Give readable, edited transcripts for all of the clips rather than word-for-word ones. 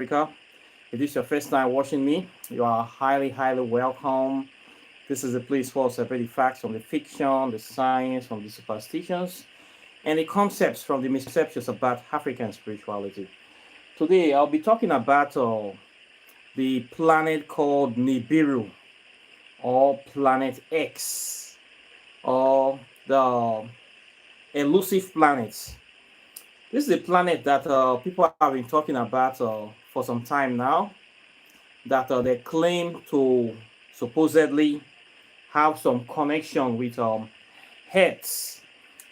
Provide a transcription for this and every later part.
Africa. If this is your first time watching me, you are highly welcome. This is a place for separate the facts from the fiction, the science from the superstitions, and the concepts from the misconceptions about African spirituality. Today, I'll be talking about the planet called Nibiru or Planet X or the elusive planets. This is a planet that people have been talking about for some time now, that they claim to supposedly have some connection with Earth.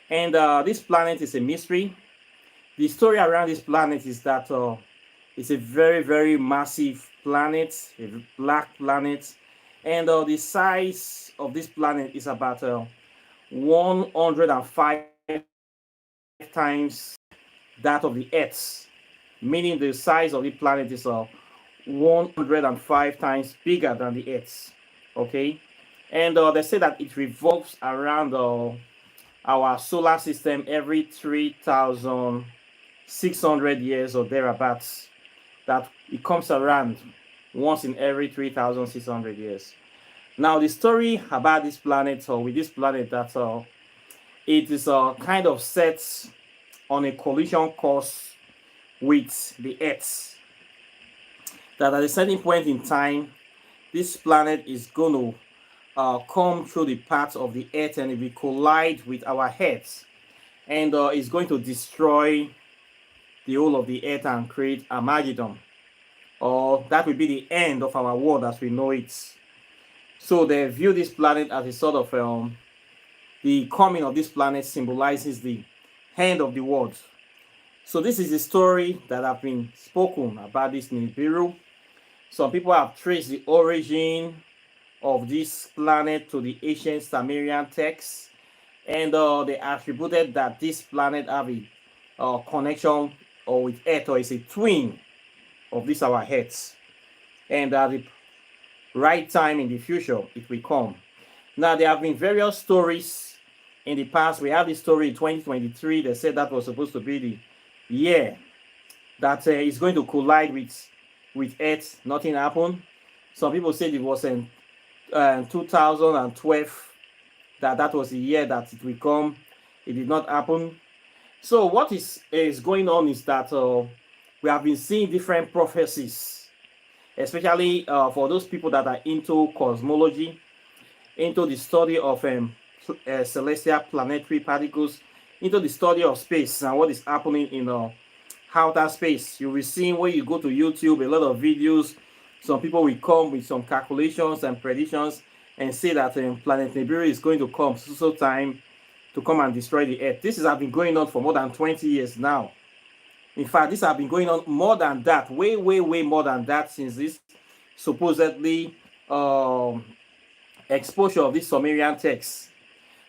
And this planet is a mystery. The story around this planet is that it's a very massive planet, a black planet. And the size of this planet is about 105 times that of the Earth, meaning the size of the planet is 105 times bigger than the Earth. Okay, and they say that it revolves around our solar system every 3,600 years or thereabouts. That it comes around once in every 3,600 years. Now, the story about this planet, or with this planet, that it is kind of set on a collision course with the Earth. That at a certain point in time, this planet is going to come through the path of the Earth and it will collide with our Earth, and it's going to destroy the whole of the Earth and create Armageddon, or that will be the end of our world as we know it. So they view this planet as a sort of the coming of this planet symbolizes the end of the world. So this is the story that have been spoken about this Nibiru. Some people have traced the origin of this planet to the ancient Sumerian texts, and they attributed that this planet have a connection or with Earth, or is a twin of this our Earth, and at the right time in the future it will come. Now, there have been various stories in the past. We have this story in 2023. They said that was supposed to be the year that is going to collide with Earth. Nothing happened. Some people said it was in 2012 that was the year that it will come. It did not happen. So what is going on is that we have been seeing different prophecies, especially for those people that are into cosmology, into the study of celestial planetary particles, into the study of space and what is happening in outer space. You will see when you go to YouTube a lot of videos. Some people will come with some calculations and predictions and say that Planet Nibiru is going to come so time to come and destroy the Earth. This has been going on for more than 20 years now. In fact, this has been going on more than that, way more than that, since this supposedly exposure of this Sumerian text.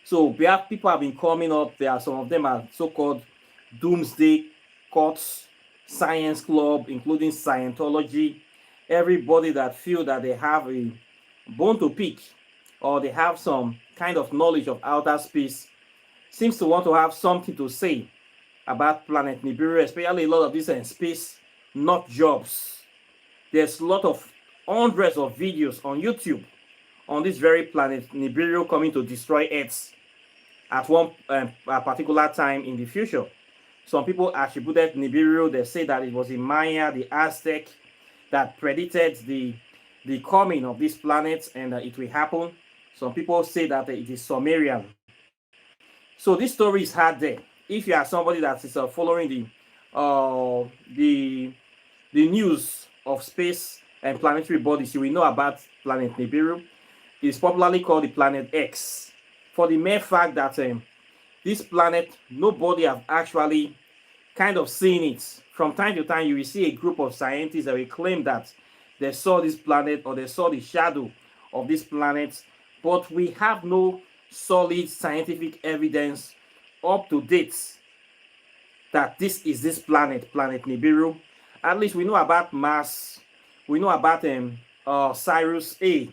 So people have been coming up. There are some of them are so-called doomsday cults, science club, including Scientology. Everybody that feel that they have a bone to pick, or they have some kind of knowledge of outer space, seems to want to have something to say about Planet Nibiru, especially a lot of these space nut jobs. There's a lot of hundreds of videos on YouTube on this very Planet Nibiru coming to destroy Earth at one a particular time in the future. Some people attributed Nibiru. They say that it was the Maya, the Aztec, that predicted the coming of this planet, and it will happen. Some people say that it is Sumerian. So this story is hard there. If you are somebody that is following the news of space and planetary bodies, you will know about Planet Nibiru. It's popularly called the Planet X, for the mere fact that this planet, nobody have actually kind of seen it. From time to time, you will see a group of scientists that will claim that they saw this planet or they saw the shadow of this planet, but we have no solid scientific evidence up to date that this is this planet Nibiru. At least we know about Mars, we know about Sirius A.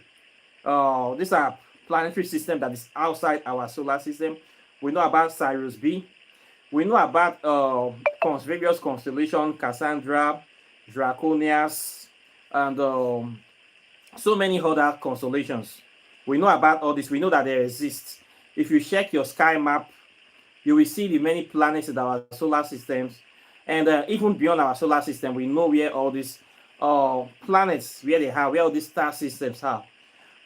These are planetary system that is outside our solar system. We know about Sirius B. We know about various constellations, Cassandra, Draconias, and so many other constellations. We know about all this. We know that they exist. If you check your sky map, you will see the many planets in our solar systems. And even beyond our solar system, we know where all these planets, where they are, where all these star systems are.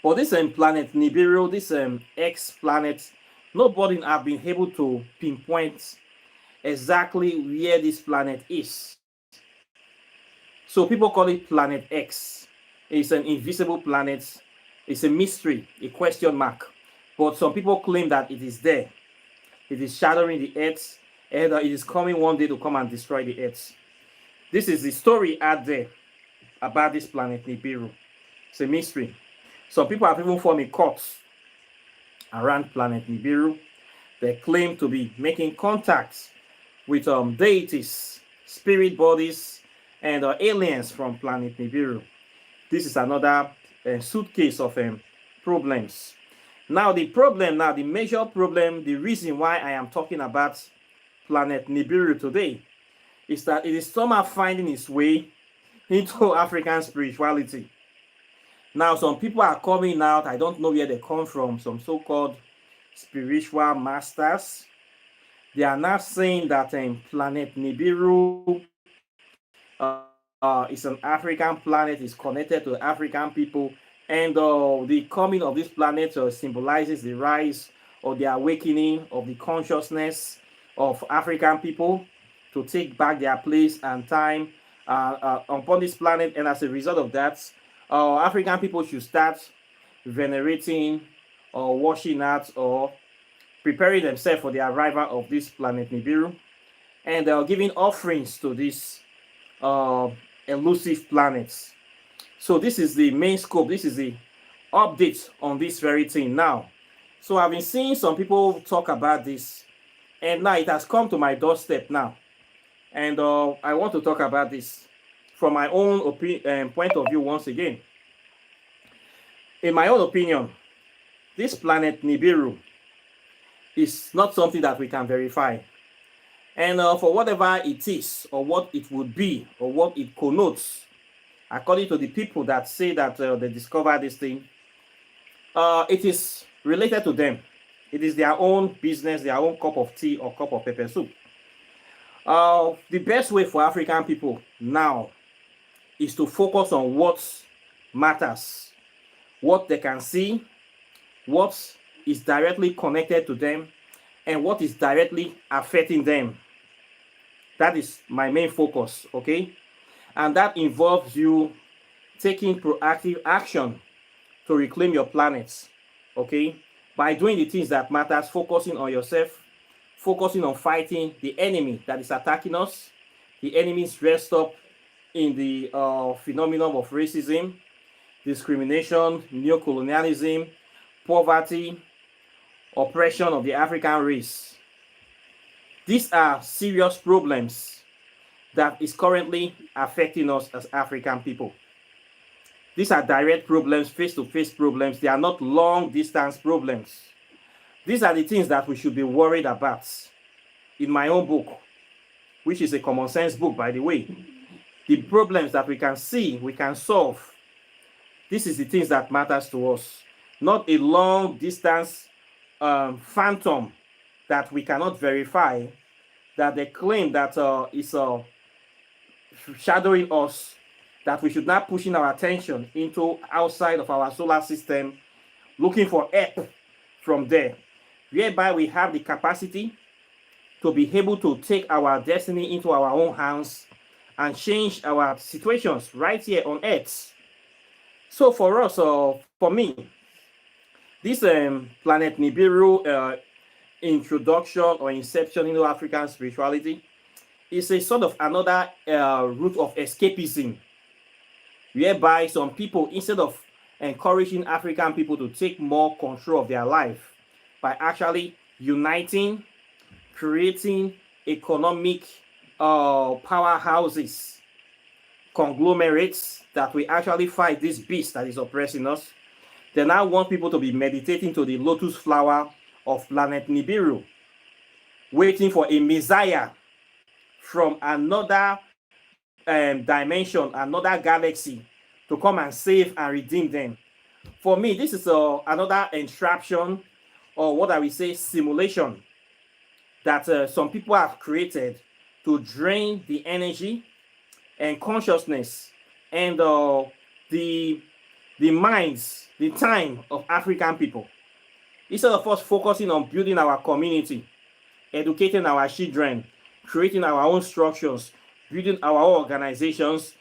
But this planet Nibiru, this X planet, nobody have been able to pinpoint exactly where this planet is. So people call it Planet X. It's an invisible planet. It's a mystery, a question mark. But some people claim that it is there. It is shadowing the earth, and it is coming one day to come and destroy the earth. This is the story out there about this planet Nibiru. It's a mystery. Some people have even formed a cult around planet Nibiru. They claim to be making contacts with deities, spirit bodies, and aliens from planet Nibiru. This is another suitcase of problems. Now the major problem, the reason why I am talking about planet Nibiru today is that it is somehow finding its way into African spirituality. Now some people are coming out, I don't know where they come from, some so-called spiritual masters. They are now saying that planet Nibiru is an African planet, is connected to African people, and the coming of this planet symbolizes the rise or the awakening of the consciousness of African people to take back their place and time upon this planet. And as a result of that, African people should start venerating or washing out or preparing themselves for the arrival of this planet Nibiru, and giving offerings to these elusive planets. So this is the main scope. This is the update on this very thing now. So I've been seeing some people talk about this, and now it has come to my doorstep now. And I want to talk about this from my own point of view once again. In my own opinion, this planet Nibiru is not something that we can verify. And for whatever it is, or what it would be, or what it connotes, according to the people that say that they discovered this thing, it is related to them. It is their own business, their own cup of tea or cup of pepper soup. The best way for African people now is to focus on what matters, what they can see, what is directly connected to them, and what is directly affecting them. That is my main focus, okay? And that involves you taking proactive action to reclaim your planets, okay? By doing the things that matters, focusing on yourself, focusing on fighting the enemy that is attacking us. The enemy is dressed up in the phenomenon of racism, discrimination, neocolonialism, poverty, oppression of the African race. These are serious problems that is currently affecting us as African people. These are direct problems, face-to-face problems. They are not long-distance problems. These are the things that we should be worried about. In my own book, which is a common sense book, by the way, the problems that we can see, we can solve. This is the things that matters to us, not a long-distance phantom that we cannot verify, that they claim that is shadowing us, that we should not pushing our attention into outside of our solar system, looking for help from there, whereby we have the capacity to be able to take our destiny into our own hands and change our situations right here on Earth. So for us, for me, this Planet Nibiru introduction or inception into African spirituality is a sort of another route of escapism, whereby some people, instead of encouraging African people to take more control of their life by actually uniting, creating economic powerhouses, conglomerates that will actually fight this beast that is oppressing us, they now want people to be meditating to the lotus flower of planet Nibiru, waiting for a messiah from another dimension, another galaxy, to come and save and redeem them. For me, this is another entrapment, or what I will say, simulation, that some people have created to drain the energy and consciousness and the minds, the time of African people. Instead of us focusing on building our community, educating our children, creating our own structures, building our own organizations,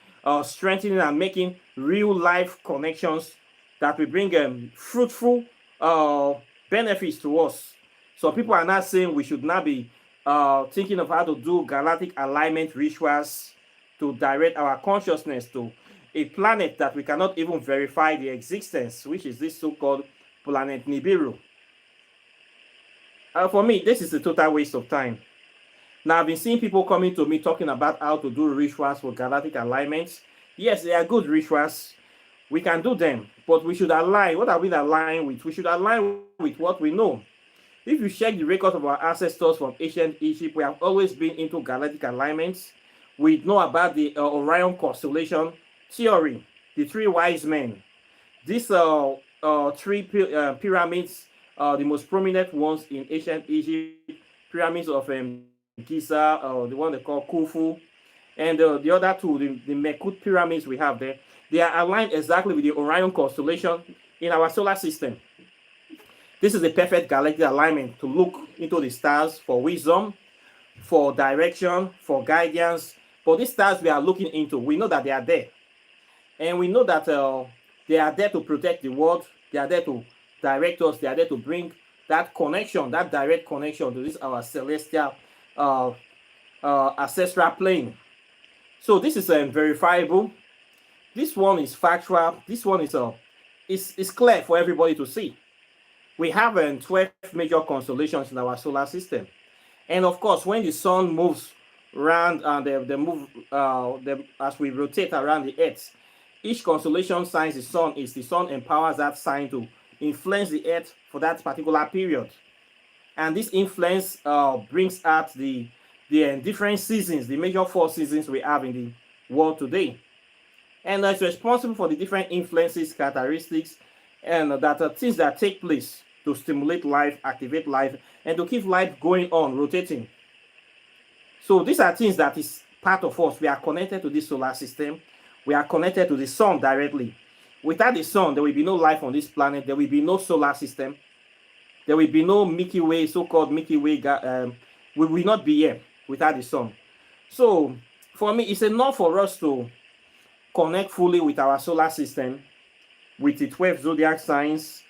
strengthening and making real life connections that will bring fruitful benefits to us. So people are not saying we should not be thinking of how to do galactic alignment rituals to direct our consciousness to a planet that we cannot even verify the existence, which is this so-called Planet Nibiru. For me, this is a total waste of time. Now, I've been seeing people coming to me talking about how to do rituals for galactic alignments. Yes, they are good rituals. We can do them, but we should align. What are we aligning with? We should align with what we know. If you check the records of our ancestors from ancient Egypt, we have always been into galactic alignments. We know about the Orion constellation theory, the three wise men. These three pyramids, the most prominent ones in ancient Egypt, pyramids of Giza, the one they call Khufu, and the other two, the Mekut pyramids we have there, they are aligned exactly with the Orion constellation in our solar system. This is the perfect galactic alignment to look into the stars for wisdom, for direction, for guidance. For these stars we are looking into, we know that they are there. And we know that they are there to protect the world. They are there to direct us. They are there to bring that connection, that direct connection to this our celestial ancestral plane. So this is verifiable. This one is factual. This one is clear for everybody to see. We have 12 major constellations in our solar system. And of course, when the sun moves around and they move as we rotate around the earth, each constellation signs the sun empowers that sign to influence the earth for that particular period. And this influence brings out the different seasons, the major 4 seasons we have in the world today. And it's responsible for the different influences, characteristics, and that are things that take place to stimulate life, activate life, and to keep life going on, rotating. So these are things that is part of us. We are connected to this solar system. We are connected to the sun directly. Without the sun, there will be no life on this planet. There will be no solar system. There will be no Milky Way, so-called Milky Way. We will not be here without the sun. So for me, it's enough for us to connect fully with our solar system, with the 12 zodiac signs.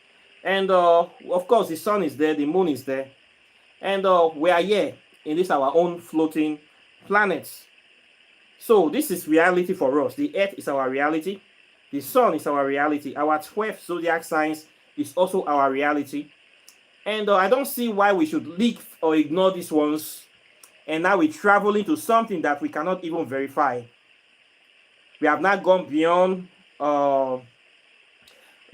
And of course, the sun is there, the moon is there. And we are here in this our own floating planets. So this is reality for us. The earth is our reality. The sun is our reality. Our 12 zodiac signs is also our reality. And I don't see why we should leak or ignore these ones. And now we're traveling to something that we cannot even verify. We have not gone beyond,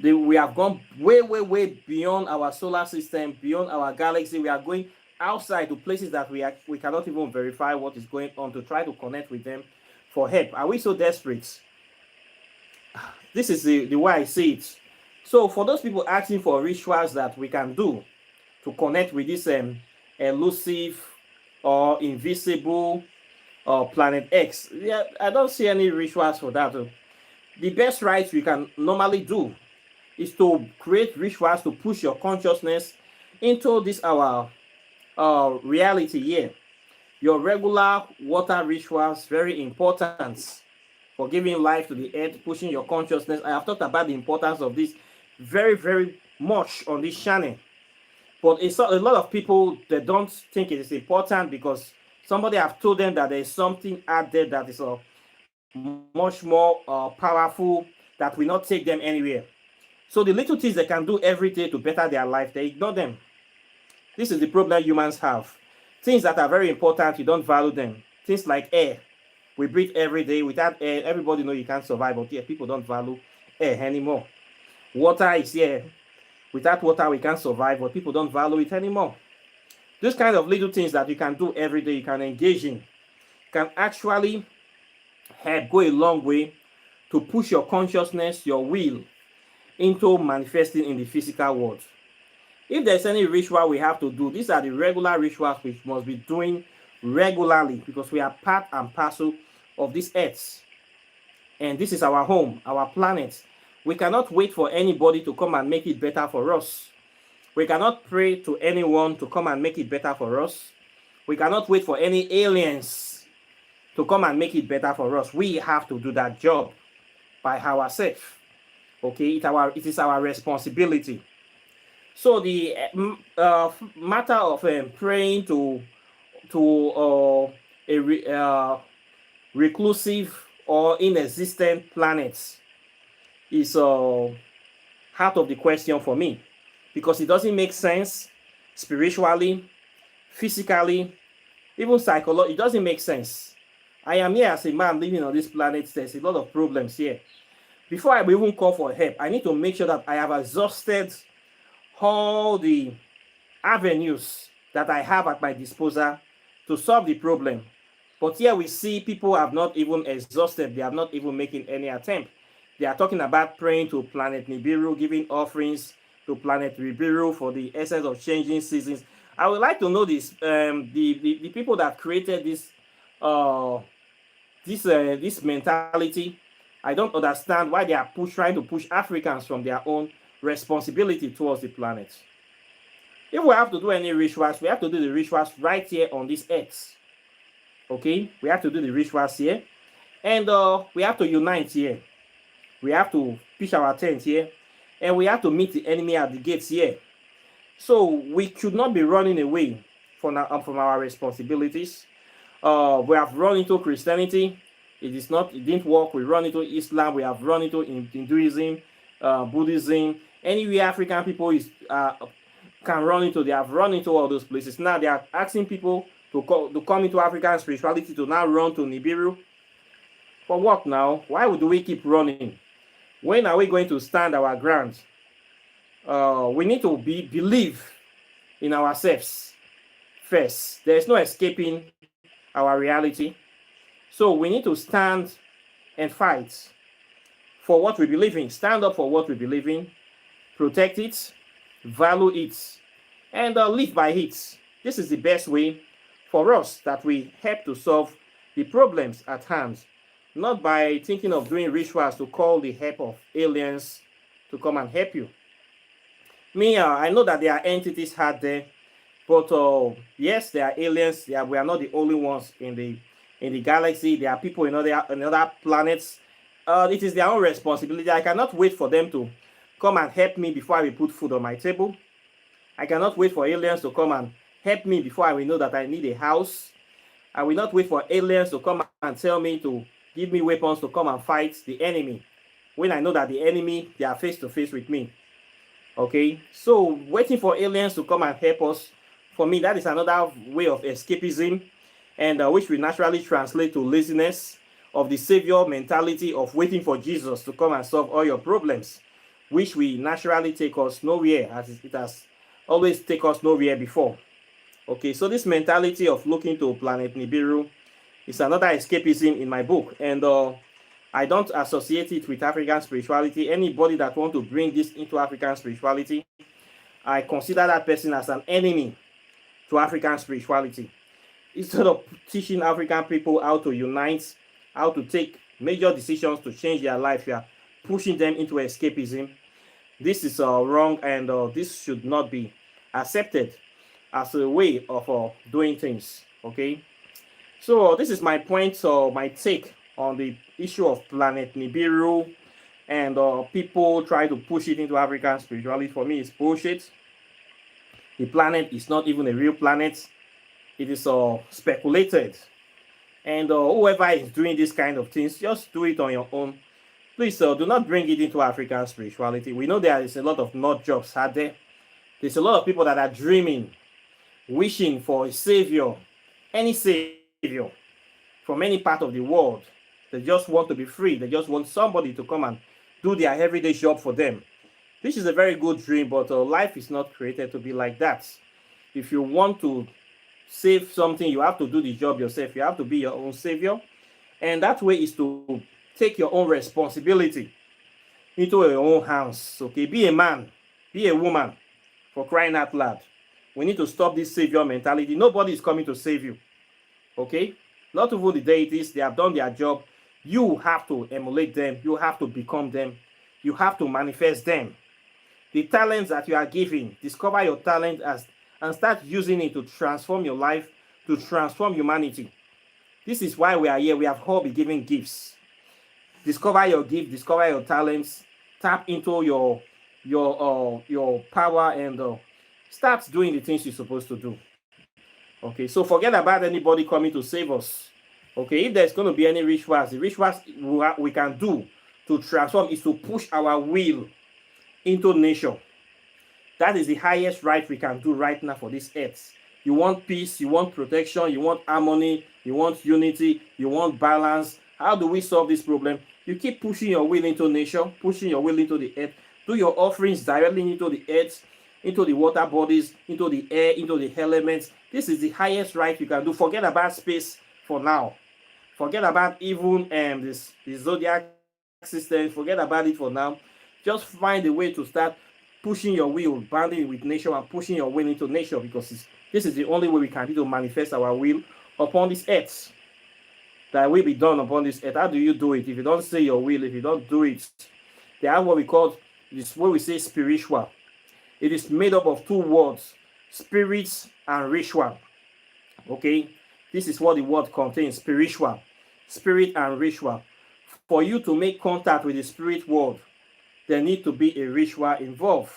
we have gone way beyond our solar system, beyond our galaxy. We are going outside to places that we cannot even verify what is going on, to try to connect with them for help. Are we so desperate? This is the way I see it. So for those people asking for rituals that we can do to connect with this elusive or invisible Planet X, yeah, I don't see any rituals for that. The best rites we can normally do is to create rituals to push your consciousness into this our reality here. Your regular water rituals, very important for giving life to the earth, pushing your consciousness. I have talked about the importance of this very much on this channel. But it's a lot of people, they don't think it is important because somebody have told them that there is something out there that is much more powerful, that will not take them anywhere. So the little things they can do every day to better their life, they ignore them. This is the problem humans have. Things that are very important, you don't value them. Things like air. We breathe every day. Without air, everybody knows you can't survive. But yeah, people don't value air anymore. Water is here. Without water, we can't survive. But people don't value it anymore. These kind of little things that you can do every day, you can engage in, can actually help go a long way to push your consciousness, your will, into manifesting in the physical world. If there's any ritual we have to do, these are the regular rituals we must be doing regularly, because we are part and parcel of this earth. And this is our home, our planet. We cannot wait for anybody to come and make it better for us. We cannot pray to anyone to come and make it better for us. We cannot wait for any aliens to come and make it better for us. We have to do that job by ourselves. Okay, it is our responsibility. So the matter of praying to a reclusive or inexistent planets is out of the question for me, because it doesn't make sense spiritually, physically, even psychologically. It doesn't make sense. I am here as a man living on this planet. There's a lot of problems here. Before I even call for help, I need to make sure that I have exhausted all the avenues that I have at my disposal to solve the problem. But here we see people have not even exhausted. They have not even making any attempt. They are talking about praying to Planet Nibiru, giving offerings to Planet Nibiru for the essence of changing seasons. I would like to know this. The people that created this this mentality, I don't understand why they are trying to push Africans from their own responsibility towards the planet. If we have to do any rituals, we have to do the rituals right here on this earth. Okay, we have to do the rituals here, and we have to unite here. We have to pitch our tent here, and we have to meet the enemy at the gates here. So we should not be running away from our responsibilities. We have run into Christianity. It didn't work. We run into Islam. We have run into Hinduism, Buddhism. Anywhere African people can run into, they have run into all those places. Now they are asking people to come into African spirituality, to now run to Nibiru. For what now? Why do we keep running? When are we going to stand our ground? We need to believe in ourselves first. There is no escaping our reality. So we need to stand and fight for what we believe in. Stand up for what we believe in, protect it, value it, and live by it. This is the best way for us that we help to solve the problems at hand, not by thinking of doing rituals to call the help of aliens to come and help you. I know that there are entities out there, but yes, there are aliens. We are not the only ones in the galaxy. There are people in other planets. It is their own responsibility. I cannot wait for them to come and help me before I will put food on my table. I cannot wait for aliens to come and help me before I will know that I need a house. I will not wait for aliens to come and tell me to give me weapons to come and fight the enemy, when I know that the enemy, they are face to face with me. Okay, so waiting for aliens to come and help us, for me, that is another way of escapism, and which we naturally translate to laziness, of the savior mentality of waiting for Jesus to come and solve all your problems, which we naturally take us nowhere, as it has always taken us nowhere before. Okay, so this mentality of looking to Planet Nibiru is another escapism in my book, and I don't associate it with African spirituality. Anybody that wants to bring this into African spirituality, I consider that person as an enemy to African spirituality. Instead of teaching African people how to unite, how to take major decisions to change their life, you are pushing them into escapism. This is wrong, and this should not be accepted as a way of doing things. Okay, so this is my point, my take on the issue of Planet Nibiru, and people try to push it into African spirituality. For me, it's bullshit. The planet is not even a real planet. It is speculated, and whoever is doing this kind of things, just do it on your own. Please do not bring it into African spirituality. We know there is a lot of nut jobs out there. There's a lot of people that are dreaming, wishing for a savior, any savior from any part of the world. They just want to be free. They just want somebody to come and do their everyday job for them. This is a very good dream, but life is not created to be like that. If you want to save something, you have to do the job yourself. You have to be your own savior. And that way is to take your own responsibility into your own hands. Okay, be a man, be a woman, for crying out loud. We need to stop this savior mentality. Nobody is coming to save you. Okay, not even the deities. They have done their job. You have to emulate them. You have to become them. You have to manifest them. The talents that you are given, discover your talent and start using it to transform your life, to transform humanity. This is why we are here. We have all been given gifts. Discover your gift, discover your talents, tap into your power, and start doing the things you're supposed to do. Okay, so forget about anybody coming to save us. Okay, if there's going to be any rituals, the rituals we can do to transform is to push our will into nature. That is the highest right we can do right now for this earth. You want peace, you want protection, you want harmony, you want unity, you want balance. How do we solve this problem? You keep pushing your will into nature, pushing your will into the earth. Do your offerings directly into the earth, into the water bodies, into the air, into the elements. This is the highest right you can do. Forget about space for now. Forget about even the zodiac system. Forget about it for now. Just find a way to start pushing your will, bounding with nature, and pushing your will into nature, because this is the only way we can do to manifest our will upon this earth. That will be done upon this earth. How do you do it? If you don't say your will, if you don't do it, they have what we call, this what we say spiritual. It is made up of two words, spirits and ritual. Okay, this is what the word contains, spiritual, spirit and ritual. For you to make contact with the spirit world, there need to be a ritual involved.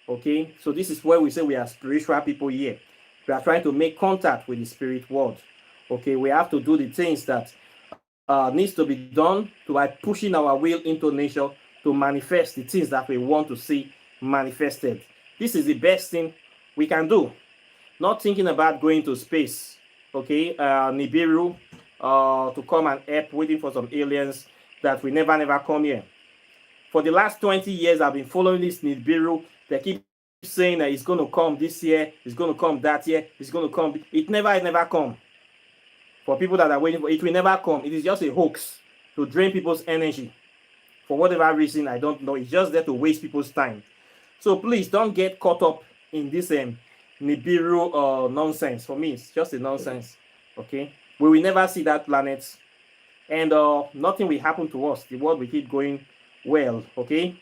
Okay, so this is where we say we are spiritual people here. We are trying to make contact with the spirit world. Okay, we have to do the things that needs to be done by pushing our will into nature to manifest the things that we want to see manifested. This is the best thing we can do. Not thinking about going to space. Okay, Nibiru, to come and help, waiting for some aliens that will never come here. For the last 20 years, I've been following this Nibiru. They keep saying that it's going to come this year, it's going to come that year, it's going to come. It never come. For people that are waiting for it, will never come. It is just a hoax to drain people's energy. For whatever reason, I don't know. It's just there to waste people's time. So please don't get caught up in this Nibiru nonsense. For me, it's just a nonsense. Okay, we will never see that planet, and nothing will happen to us. The world will keep going well. Okay,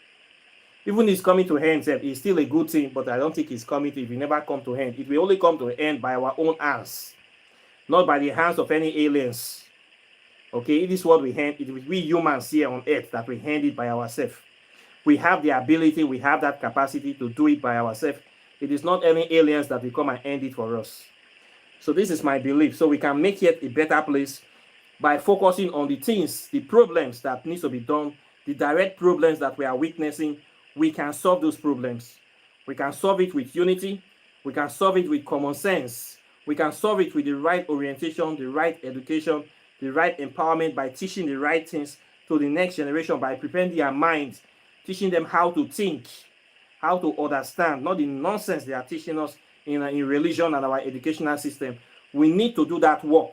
even it's coming to end, it's still a good thing, but I don't think it's coming to. It will never come to end. It will only come to end by our own hands, not by the hands of any aliens. Okay, it is what we hand. It will be humans here on earth that we hand it by ourselves. We have the ability, we have that capacity to do it by ourselves. It is not any aliens that will come and end it for us. So this is my belief. So we can make it a better place by focusing on the things, the problems that needs to be done, the direct problems that we are witnessing. We can solve those problems. We can solve it with unity. We can solve it with common sense. We can solve it with the right orientation, the right education, the right empowerment, by teaching the right things to the next generation, by preparing their minds, teaching them how to think, how to understand, not the nonsense they are teaching us in religion and our educational system. We need to do that work.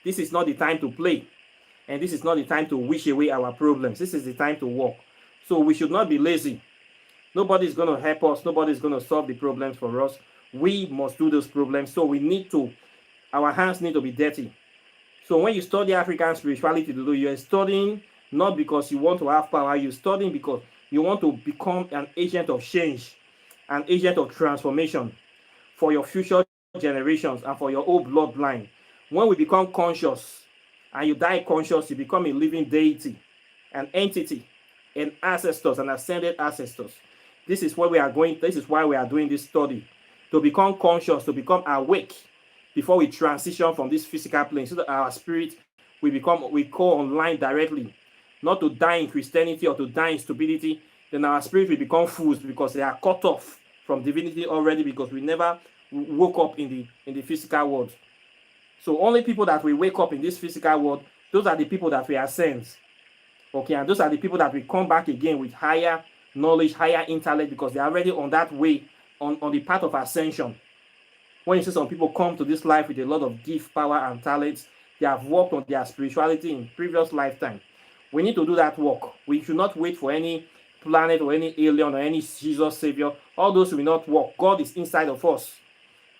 This is not the time to play, and this is not the time to wish away our problems. This is the time to work. So we should not be lazy. Nobody's going to help us. Nobody's going to solve the problems for us. We must do those problems. So we need to, our hands need to be dirty. So when you study African spirituality, you're studying not because you want to have power. You're studying because you want to become an agent of change, an agent of transformation for your future generations and for your old bloodline. When we become conscious and you die conscious, you become a living deity, an entity, and ancestors, and ascended ancestors. This is where we are going. This is why we are doing this study, to become conscious, to become awake before we transition from this physical plane, so that our spirit we go online directly, not to die in Christianity or to die in stupidity. Then our spirit will become fools because they are cut off from divinity already, because we never woke up in the physical world. So only people that we wake up in this physical world, those are the people that we ascend. Okay, and those are the people that will come back again with higher knowledge, higher intellect, because they are already on that way, on the path of ascension. When you see some people come to this life with a lot of gift, power, and talents, they have worked on their spirituality in previous lifetime. We need to do that work. We should not wait for any planet or any alien or any Jesus Savior. All those will not work. God is inside of us.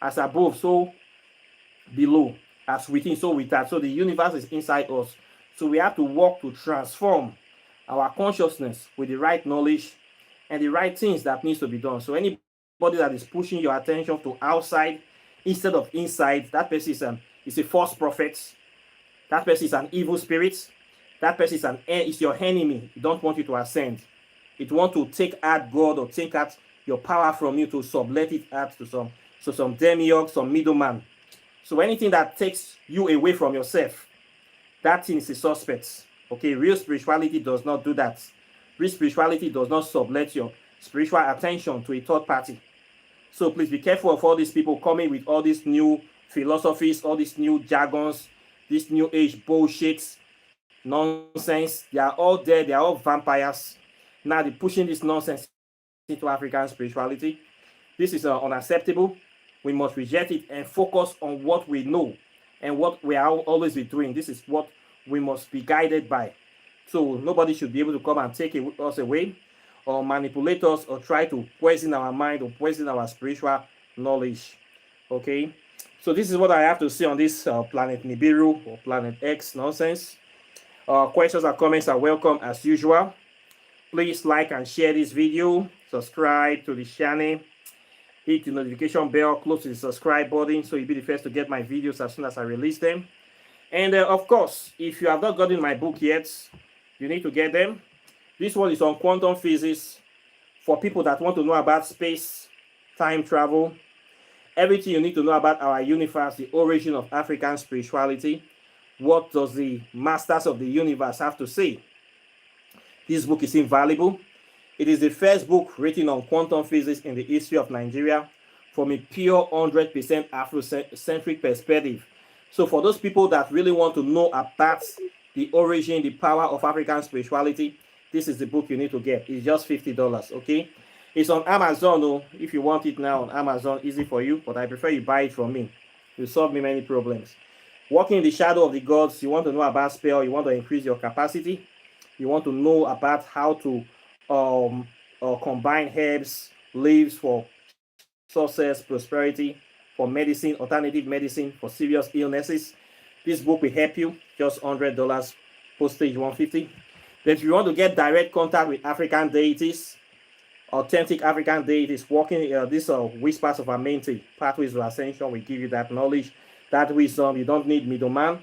As above, so below. As within, so without. So the universe is inside us. So we have to work to transform our consciousness with the right knowledge and the right things that needs to be done. So anybody that is pushing your attention to outside instead of inside, that person is a false prophet. That person is an evil spirit. That person is your enemy. It don't want you to ascend. It want to take out God or take out your power from you to sublet it out to some demiurge, some middleman. So anything that takes you away from yourself, that thing is a suspect. Okay, real spirituality does not do that. Real spirituality does not sublet your spiritual attention to a third party. So please be careful of all these people coming with all these new philosophies, all these new jargons, this new age bullshit, nonsense. They are all there. They are all vampires. Now they're pushing this nonsense into African spirituality. This is unacceptable. We must reject it and focus on what we know and what we are always be doing. This is what we must be guided by. So nobody should be able to come and take us away or manipulate us or try to poison our mind or poison our spiritual knowledge. Okay, so this is what I have to say on this Planet Nibiru or Planet X nonsense. Questions or comments are welcome as usual. Please like and share this video. Subscribe to the channel. Hit the notification bell close to the subscribe button so you'll be the first to get my videos as soon as I release them. And of course, if you have not gotten my book yet, you need to get them. This one is on quantum physics for people that want to know about space, time travel, everything you need to know about our universe, the origin of African spirituality. What does the masters of the universe have to say? This book is invaluable. It is the first book written on quantum physics in the history of Nigeria from a pure 100% Afrocentric perspective. So for those people that really want to know about the origin, the power of African spirituality, this is the book you need to get. It's just $50, okay? It's on Amazon, though. If you want it now on Amazon, easy for you, but I prefer you buy it from me. It will solve me many problems. Walking in the shadow of the gods, you want to know about spell, you want to increase your capacity, you want to know about how to combine herbs, leaves for success, prosperity, for medicine, alternative medicine, for serious illnesses. This book will help you. Just $100, postage $150. Then if you want to get direct contact with African deities, authentic African deities, walking these whispers of Amente, pathways to ascension, will give you that knowledge, that wisdom. You don't need middleman.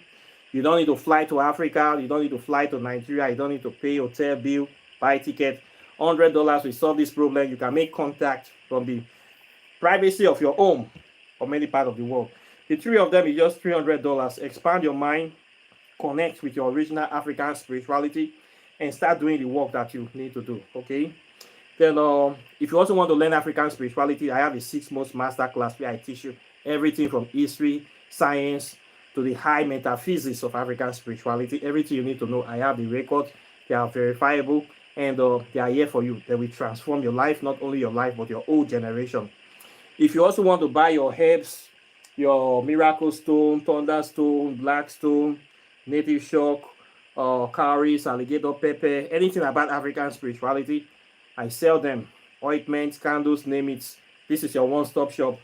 You don't need to fly to Africa. You don't need to fly to Nigeria. You don't need to pay hotel bill, buy ticket. $100 will solve this problem. You can make contact from the privacy of your home or many parts of the world. The three of them is just $300. Expand your mind, connect with your original African spirituality, and start doing the work that you need to do. Okay. Then, if you also want to learn African spirituality, I have a 6-month masterclass where I teach you everything from history, science, to the high metaphysics of African spirituality. Everything you need to know. I have the records. They are verifiable. And they are here for you. They will transform your life, not only your life, but your whole generation. If you also want to buy your herbs, your miracle stone, thunder stone, black stone, native shock, cowries, alligator pepper, anything about African spirituality, I sell them. Ointments, candles, name it. This is your one-stop shop.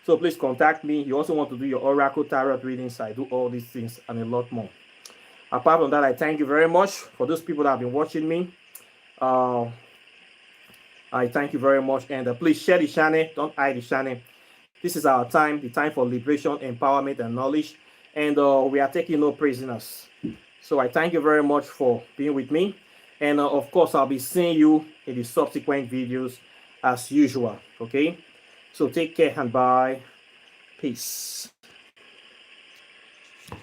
So please contact me. You also want to do your oracle tarot readings. I do all these things and a lot more. Apart from that, I thank you very much for those people that have been watching me. I thank you very much, and please share the channel. Don't hide the channel. This is our time, the time for liberation, empowerment, and knowledge, and we are taking no prisoners. So I thank you very much for being with me, and of course I'll be seeing you in the subsequent videos as usual. Okay, so take care and bye. Peace.